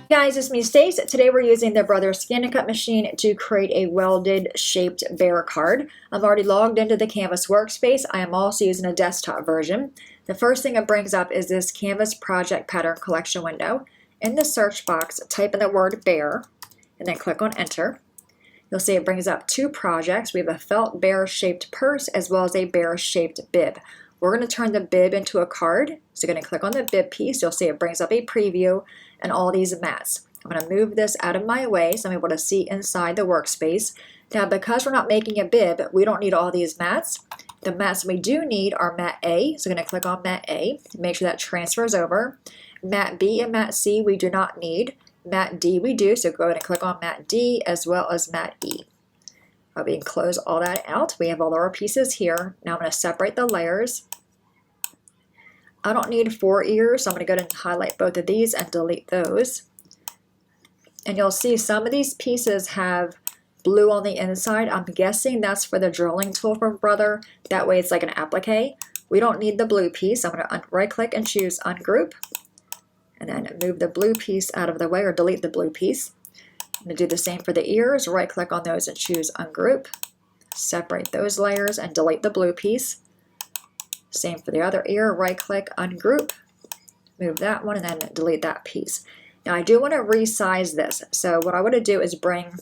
Guys, it's me, Stace. Today we're using the Brothers Scan and Cut machine to create a welded shaped bear card. I'm already logged into the Canvas Workspace. I am also using a desktop version. The first thing it brings up is this Canvas Project Pattern Collection window. In the search box, type in the word bear and then click on Enter. You'll see it brings up two projects. We have a felt bear shaped purse as well as a bear shaped bib. We're going to turn the bib into a card. So you're going to click on the bib piece. You'll see it brings up a preview and all these mats. I'm going to move this out of my way so I'm able to see inside the workspace. Now, because we're not making a bib, we don't need all these mats. The mats we do need are mat A. So I'm going to click on mat A to make sure that transfers over. Mat B and mat C we do not need. Mat D we do, so go ahead and click on mat D as well as mat E. We can close all that out. We have all our pieces here. Now I'm going to separate the layers. I don't need 4 ears, so I'm going to go ahead and highlight both of these and delete those. And you'll see some of these pieces have blue on the inside. I'm guessing that's for the drilling tool from Brother. That way it's like an applique. We don't need the blue piece. I'm going to right click and choose Ungroup. And then move the blue piece out of the way or delete the blue piece. I'm going to do the same for the ears. Right click on those and choose Ungroup. Separate those layers and delete the blue piece. Same for the other ear. Right click, Ungroup. Move that one and then delete that piece. Now I do want to resize this. So what I want to do is bring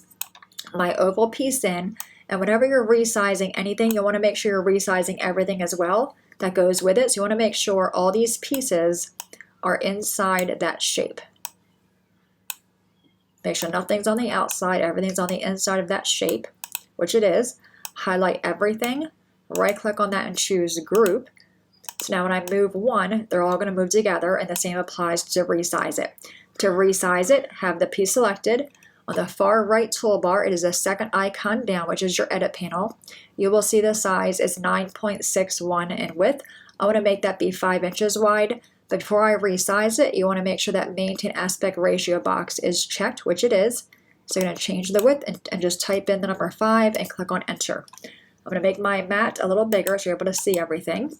my oval piece in. And whenever you're resizing anything, you want to make sure you're resizing everything as well that goes with it. So you want to make sure all these pieces are inside that shape. Make sure nothing's on the outside, everything's on the inside of that shape, which it is. Highlight everything, right click on that and choose Group. So now when I move one, they're all going to move together, and the same applies to resize it. To resize it, have the piece selected. On the far right toolbar, it is the second icon down, which is your edit panel. You will see the size is 9.61 in width. I want to make that be 5 inches wide. But before I resize it, you want to make sure that Maintain Aspect Ratio box is checked, which it is. So I'm going to change the width and just type in the number 5 and click on Enter. I'm going to make my mat a little bigger so you're able to see everything.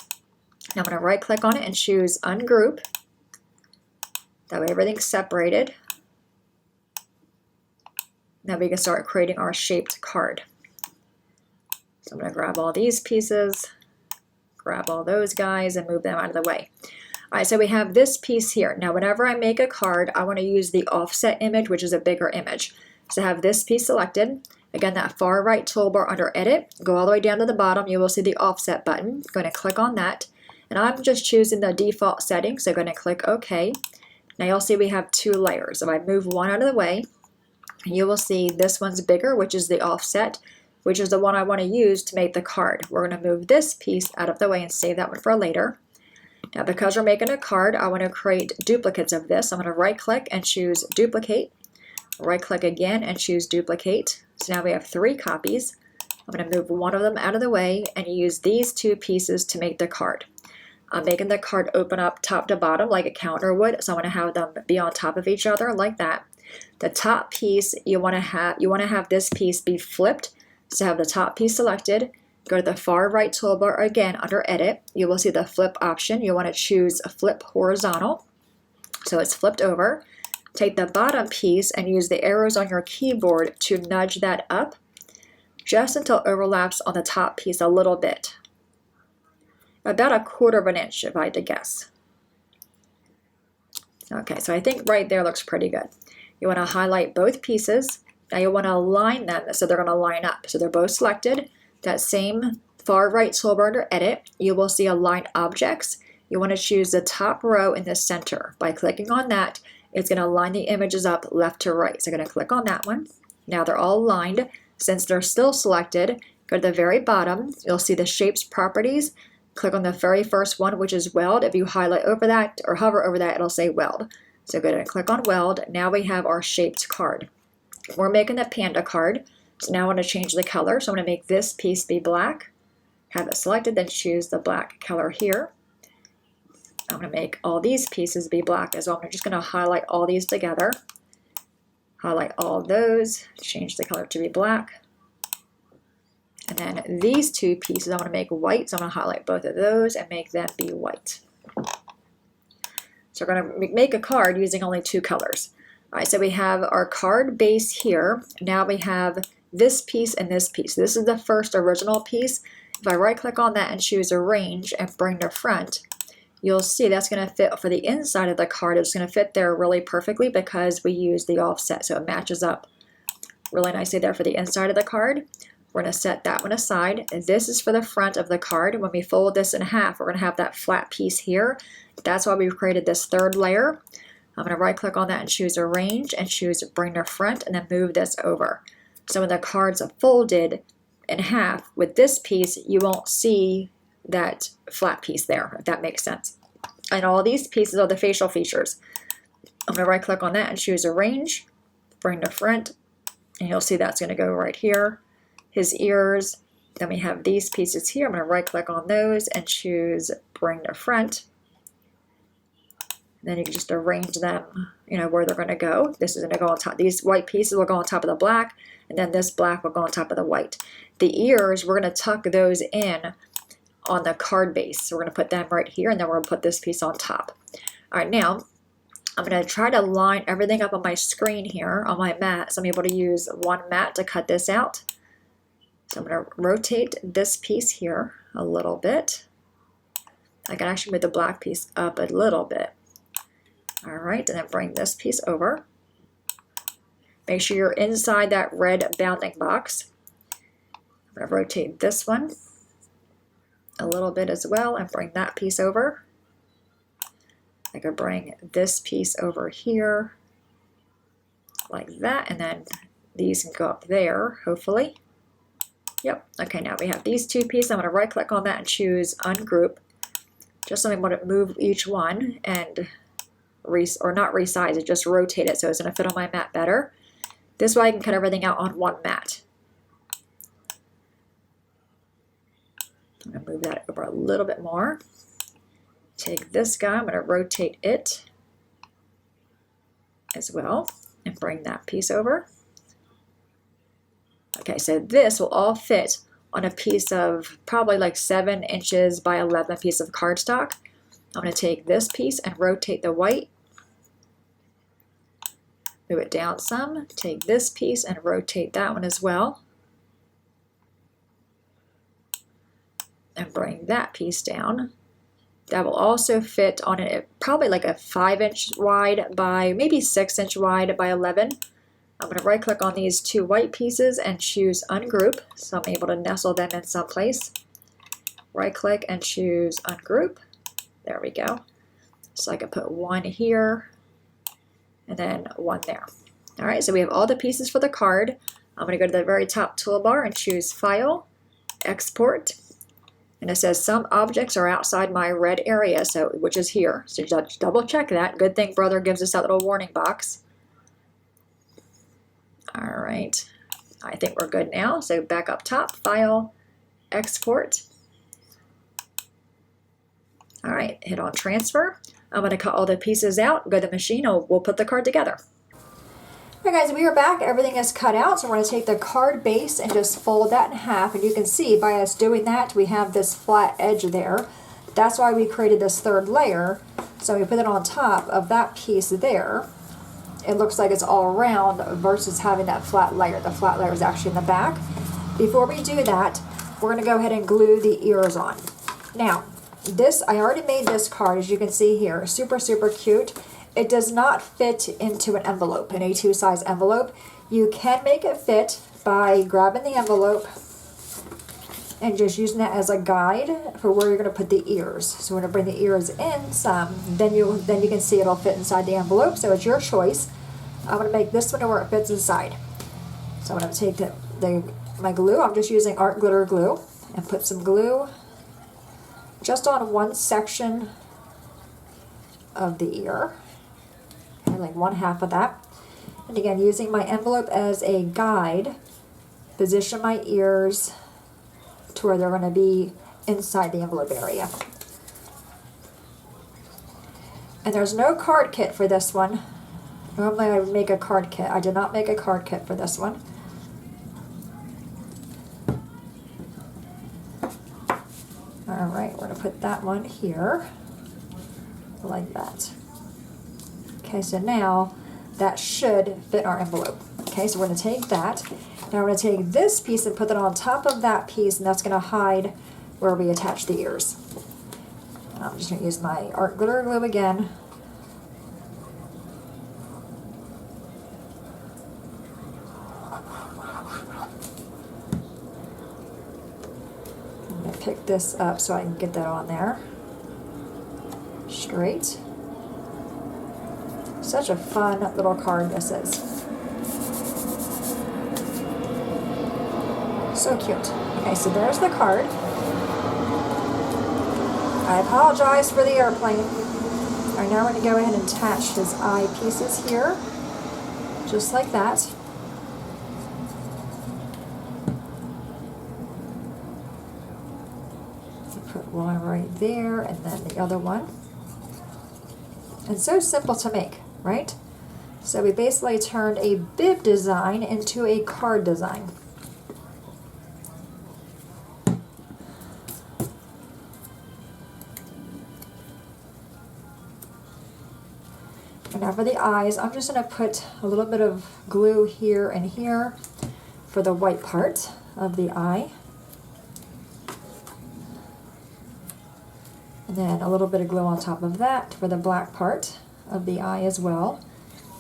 Now I'm going to right click on it and choose Ungroup. That way everything's separated. Now we can start creating our shaped card. So I'm going to grab all these pieces, grab all those guys, and move them out of the way. All right, so we have this piece here. Now, whenever I make a card, I want to use the offset image, which is a bigger image. So have this piece selected. Again, that far right toolbar under Edit, go all the way down to the bottom, you will see the offset button. I'm going to click on that. And I'm just choosing the default setting, so I'm going to click OK. Now you'll see we have 2 layers. If I move one out of the way, you will see this one's bigger, which is the offset, which is the one I want to use to make the card. We're going to move this piece out of the way and save that one for later. Now, because we're making a card, I want to create duplicates of this. I'm going to right click and choose Duplicate. Right click again and choose Duplicate. So now we have 3 copies. I'm going to move one of them out of the way and use these 2 pieces to make the card. I'm making the card open up top to bottom like a counter would, so I want to have them be on top of each other like that. The top piece you want to have this piece be flipped. So have the top piece selected. Go to the far right toolbar again under Edit. You will see the flip option. You want to choose Flip Horizontal. So it's flipped over. Take the bottom piece and use the arrows on your keyboard to nudge that up just until it overlaps on the top piece a little bit. About 1/4 inch if I had to guess. Okay, so I think right there looks pretty good. You want to highlight both pieces. Now you want to align them so they're going to line up. So they're both selected. That same far right toolbar under Edit, you will see Align Objects. You want to choose the top row in the center. By clicking on that, it's going to line the images up left to right. So I'm going to click on that one. Now they're all aligned. Since they're still selected, go to the very bottom. You'll see the Shapes Properties. Click on the very first one, which is Weld. If you highlight over that or hover over that, it'll say Weld. So go ahead and click on Weld. Now we have our shaped card. We're making a panda card. So now I want to change the color. So I'm going to make this piece be black. Have it selected, then choose the black color here. I'm going to make all these pieces be black as well. I'm just going to highlight all these together. Highlight all those, change the color to be black. And then these 2 pieces I want to make white. So I'm going to highlight both of those and make them be white. So we're going to make a card using only 2 colors. All right, so we have our card base here. Now we have this piece and this piece. This is the first original piece. If I right click on that and choose arrange and bring to front, you'll see that's going to fit for the inside of the card. It's going to fit there really perfectly because we use the offset, so it matches up really nicely there for the inside of the card. We're going to set that one aside. And this is for the front of the card. When we fold this in half, we're going to have that flat piece here. That's why we've created this third layer. I'm going to right click on that and choose arrange and choose bring to front and then move this over. So when the card's folded in half with this piece, you won't see that flat piece there, if that makes sense. And all these pieces are the facial features. I'm going to right click on that and choose arrange, bring to front, and you'll see that's going to go right here. His ears, then we have these pieces here. I'm going to right click on those and choose bring to front. Then you can just arrange them, you know, where they're going to go. This is going to go on top. These white pieces will go on top of the black, and then this black will go on top of the white. The ears, we're going to tuck those in on the card base. So we're going to put them right here, and then we're going to put this piece on top. All right, now I'm going to try to line everything up on my screen here on my mat. So I'm able to use one mat to cut this out. So I'm going to rotate this piece here a little bit. I can actually move the black piece up a little bit. All right, and then bring this piece over. Make sure you're inside that red bounding box. I'm going to rotate this one a little bit as well and bring that piece over. I could bring this piece over here like that, and then these can go up there, hopefully. Yep, okay, now we have these two pieces. I'm going to right click on that and choose ungroup. Just so I want to move each one and or not resize it, just rotate it so it's going to fit on my mat better. This way I can cut everything out on one mat. I'm going to move that over a little bit more. Take this guy, I'm going to rotate it as well and bring that piece over. Okay, so this will all fit on a piece of probably like 7 inches by 11 piece of cardstock. I'm going to take this piece and rotate the white. Move it down some, take this piece and rotate that one as well. And bring that piece down. That will also fit on it probably like a 5-inch wide by maybe 6-inch wide by 11. I'm going to right click on these two white pieces and choose ungroup. So I'm able to nestle them in someplace. Right click and choose ungroup. There we go. So I can put one here and then one there. All right, so we have all the pieces for the card. I'm going to go to the very top toolbar and choose File, Export. And it says some objects are outside my red area, so which is here. So just double check that. Good thing Brother gives us that little warning box. All right, I think we're good now. So back up top, File, Export. All right, hit on Transfer. I'm going to cut all the pieces out, go to the machine, and we'll put the card together. All right, guys, we are back. Everything is cut out, so we're going to take the card base and just fold that in half. And you can see by us doing that, we have this flat edge there. That's why we created this third layer. So we put it on top of that piece there. It looks like it's all round versus having that flat layer. The flat layer is actually in the back. Before we do that, we're going to go ahead and glue the ears on. Now, this, I already made this card, as you can see here, super, super cute. It does not fit into an envelope, an A2 size envelope. You can make it fit by grabbing the envelope and just using that as a guide for where you're going to put the ears. So we're going to bring the ears in some, then you can see it'll fit inside the envelope, so it's your choice. I'm going to make this one to where it fits inside. So I'm going to take my glue, I'm just using art glitter glue, and put some glue just on one section of the ear, and like 1/2 of that. And again, using my envelope as a guide, position my ears to where they're going to be inside the envelope area. And there's no card kit for this one. Normally I would make a card kit. I did not make a card kit for this one. Alright, we're going to put that one here, like that. Okay, so now that should fit our envelope. Okay, so we're going to take that. Now we're going to take this piece and put it on top of that piece, and that's going to hide where we attach the ears. I'm just going to use my art glitter glue again. I'm going to pick this up so I can get that on there. Straight. Such a fun little card this is. So cute. Okay, so there's the card. I apologize for the airplane. All right, now we're going to go ahead and attach his eye pieces here, just like that. So put one right there, and then the other one. And so simple to make, right? So we basically turned a bib design into a card design. And now for the eyes, I'm just going to put a little bit of glue here and here for the white part of the eye. And then a little bit of glue on top of that for the black part of the eye as well.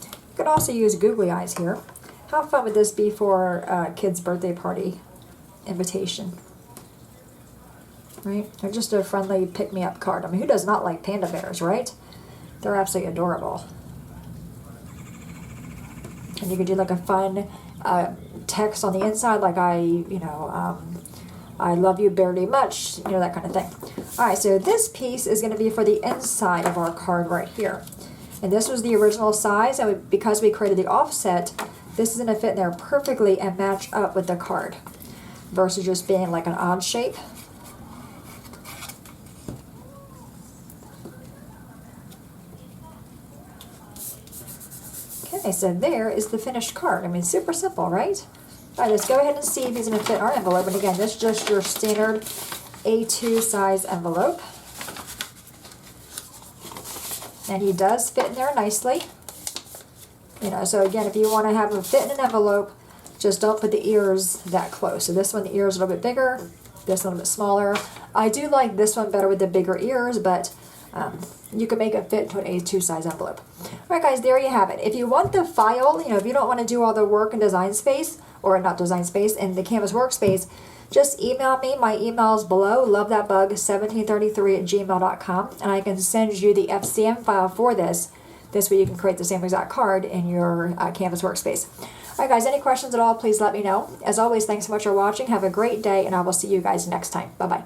You could also use googly eyes here. How fun would this be for a kid's birthday party invitation? Right? They're just a friendly pick-me-up card. I mean, who does not like panda bears, right? They're absolutely adorable. And you could do like a fun text on the inside, like I love you very much, you know, that kind of thing. All right, so this piece is going to be for the inside of our card right here. And this was the original size, and because we created the offset, this is going to fit in there perfectly and match up with the card versus just being like an odd shape. Okay, so there is the finished card. I mean, super simple, right? All right, let's go ahead and see if he's going to fit our envelope. And again, this is just your standard A2 size envelope. And he does fit in there nicely. You know, so again, if you want to have him fit in an envelope, just don't put the ears that close. So this one, the ears are a little bit bigger, this one a little bit smaller. I do like this one better with the bigger ears, but you can make it fit into an A2 size envelope. All right, guys, there you have it. If you want the file, you know, if you don't want to do all the work in Design Space, or not Design Space, in the Canvas Workspace, just email me. My email is below, lovethatbug1733@gmail.com, and I can send you the FCM file for this. This way you can create the same exact card in your Canvas Workspace. All right, guys, any questions at all, please let me know. As always, thanks so much for watching. Have a great day, and I will see you guys next time. Bye-bye.